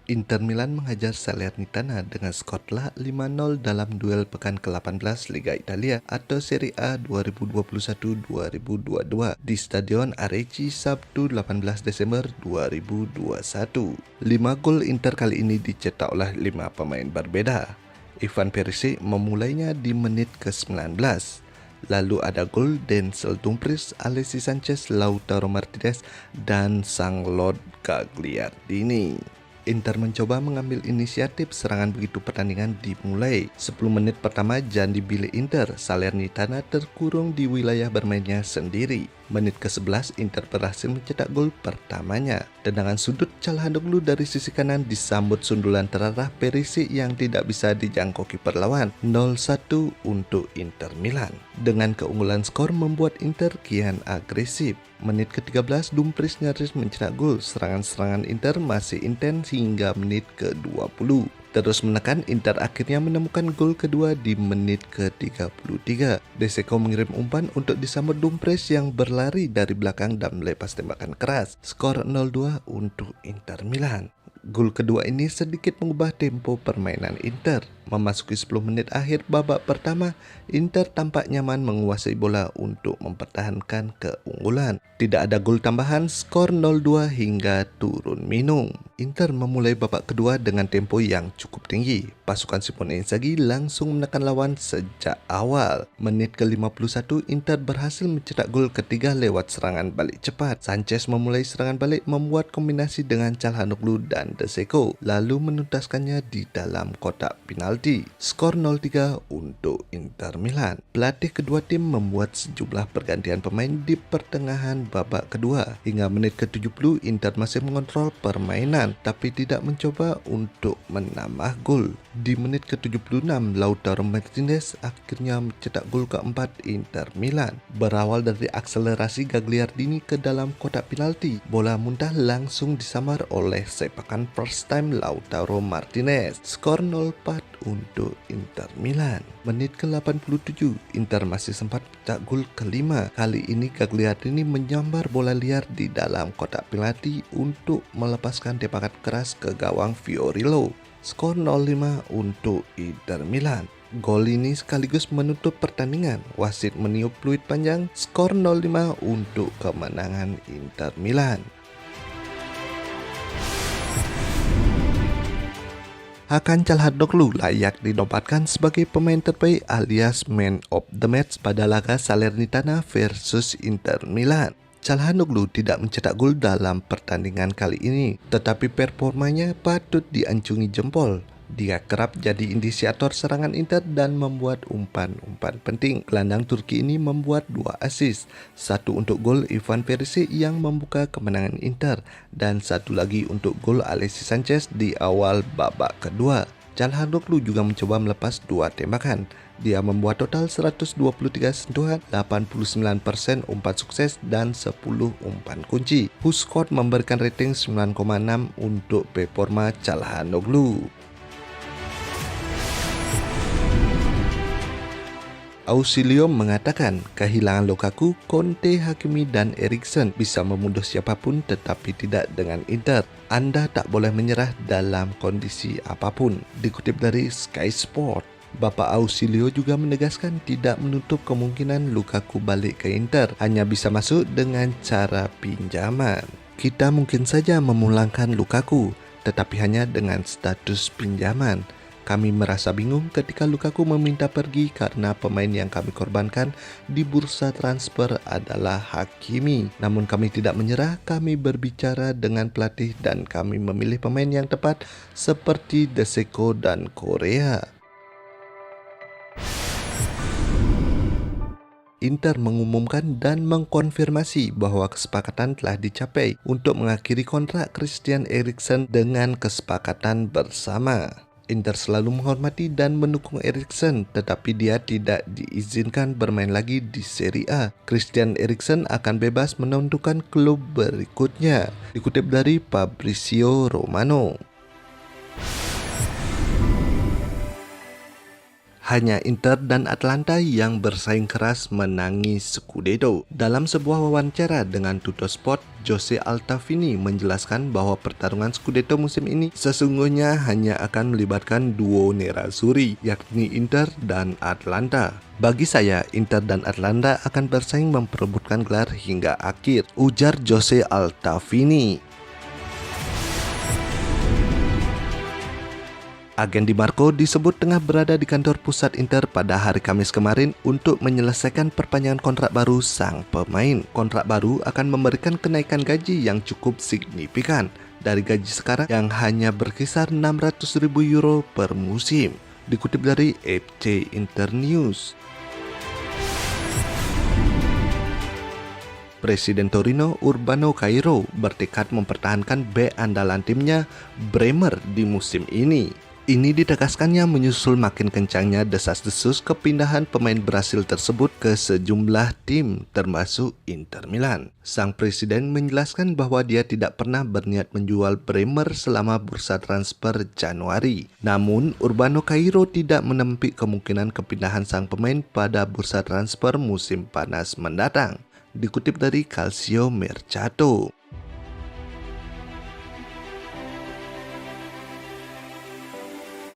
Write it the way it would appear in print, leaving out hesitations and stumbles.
Inter Milan menghajar Salernitana dengan skor telak 5-0 dalam duel pekan ke-18 Liga Italia atau Serie A 2021-2022 di Stadion Arechi Sabtu 18 Desember 2021. 5 gol Inter kali ini dicetak oleh 5 pemain berbeda. Ivan Perisic memulainya di menit ke-19. Lalu ada gol Denzel Dumfries, Alexis Sanchez, Lautaro Martinez, dan sang Lord Gagliardini. Inter mencoba mengambil inisiatif serangan begitu pertandingan dimulai. 10 menit pertama Jan di bilik Inter, Salernitana terkurung di wilayah bermainnya sendiri. Menit ke-11 Inter berhasil mencetak gol pertamanya. Tendangan sudut Calhanoglu dari sisi kanan disambut sundulan terarah Perisic yang tidak bisa dijangkau kiper lawan. 0-1 untuk Inter Milan. Dengan keunggulan skor membuat Inter kian agresif. Menit ke-13 Dumfries nyaris mencetak gol. Serangan-serangan Inter masih intens hingga menit ke-20. Terus menekan, Inter akhirnya menemukan gol kedua di menit ke-33. De Zeko mengirim umpan untuk disambut Dumfries yang berlari dari belakang dan melepas tembakan keras. Skor 0-2 untuk Inter Milan. Gol kedua ini sedikit mengubah tempo permainan Inter. Memasuki 10 menit akhir babak pertama, Inter tampak nyaman menguasai bola untuk mempertahankan keunggulan. Tidak ada gol tambahan, skor 0-2 hingga turun minum. Inter memulai babak kedua dengan tempo yang cukup tinggi. Pasukan Simone Inzaghi langsung menekan lawan sejak awal. Menit ke-51, Inter berhasil mencetak gol ketiga lewat serangan balik cepat. Sanchez memulai serangan balik membuat kombinasi dengan Calhanoglu dan De Zeko, lalu menuntaskannya di dalam kotak penalti. Skor 0-3 untuk Inter Milan. Pelatih kedua tim membuat sejumlah pergantian pemain di pertengahan babak kedua. Hingga menit ke-70 Inter masih mengontrol permainan tapi tidak mencoba untuk menambah gol. Di menit ke-76 Lautaro Martinez akhirnya mencetak gol keempat Inter Milan. Berawal dari akselerasi Gagliardini ke dalam kotak penalti, bola muntah langsung disamar oleh sepakan first time Lautaro Martinez. Skor 0-4 untuk Inter Milan. Menit ke-87 Inter masih sempat mencetak gol kelima. Kali ini Gagliardini menyambar bola liar di dalam kotak penalti untuk melepaskan tembakan keras ke gawang Fiorillo. Skor 0-5 untuk Inter Milan. Gol ini sekaligus menutup pertandingan. Wasit meniup peluit panjang. Skor 0-5 untuk kemenangan Inter Milan. Hakan Calhanoglu layak dinobatkan sebagai pemain terbaik alias Man of the Match pada laga Salernitana versus Inter Milan. Calhanoglu tidak mencetak gol dalam pertandingan kali ini, tetapi performanya patut diancungi jempol. Dia kerap jadi inisiator serangan Inter dan membuat umpan-umpan penting. Gelandang Turki ini membuat 2 assist, satu untuk gol Ivan Perisic yang membuka kemenangan Inter, dan satu lagi untuk gol Alexis Sanchez di awal babak kedua. Calhanoglu juga mencoba melepas 2 tembakan. Dia membuat total 123 sentuhan, 89% umpan sukses, dan 10 umpan kunci. Huskort memberikan rating 9,6 untuk performa Calhanoglu. Ausilio mengatakan kehilangan Lukaku, Conte, Hakimi, dan Eriksen bisa memudah siapapun tetapi tidak dengan Inter. Anda tak boleh menyerah dalam kondisi apapun. Dikutip dari Sky Sport, Bapak Ausilio juga menegaskan tidak menutup kemungkinan Lukaku balik ke Inter, hanya bisa masuk dengan cara pinjaman. Kita mungkin saja memulangkan Lukaku, tetapi hanya dengan status pinjaman. Kami merasa bingung ketika Lukaku meminta pergi karena pemain yang kami korbankan di bursa transfer adalah Hakimi. Namun kami tidak menyerah, kami berbicara dengan pelatih dan kami memilih pemain yang tepat seperti De Zeko dan Korea. Inter mengumumkan dan mengkonfirmasi bahwa kesepakatan telah dicapai untuk mengakhiri kontrak Christian Eriksen dengan kesepakatan bersama. Inter selalu menghormati dan mendukung Eriksen, tetapi dia tidak diizinkan bermain lagi di Serie A. Christian Eriksen akan bebas menentukan klub berikutnya. Dikutip dari Fabrizio Romano. Hanya Inter dan Atalanta yang bersaing keras menangi Scudetto. Dalam sebuah wawancara dengan Tuttosport, Jose Altafini menjelaskan bahwa pertarungan Scudetto musim ini sesungguhnya hanya akan melibatkan duo nerazzurri, yakni Inter dan Atalanta. Bagi saya, Inter dan Atalanta akan bersaing memperebutkan gelar hingga akhir, ujar Jose Altafini. Agen Di Marco disebut tengah berada di kantor pusat Inter pada hari Kamis kemarin untuk menyelesaikan perpanjangan kontrak baru sang pemain. Kontrak baru akan memberikan kenaikan gaji yang cukup signifikan dari gaji sekarang yang hanya berkisar 600.000 euro per musim. Dikutip dari FC Internews. Presiden Torino Urbano Cairo bertekad mempertahankan bek andalan timnya Bremer di musim ini. Ini ditegaskannya menyusul makin kencangnya desas-desus kepindahan pemain Brasil tersebut ke sejumlah tim termasuk Inter Milan. Sang presiden menjelaskan bahwa dia tidak pernah berniat menjual Bremer selama bursa transfer Januari. Namun, Urbano Cairo tidak menempik kemungkinan kepindahan sang pemain pada bursa transfer musim panas mendatang. Dikutip dari Calcio Mercato.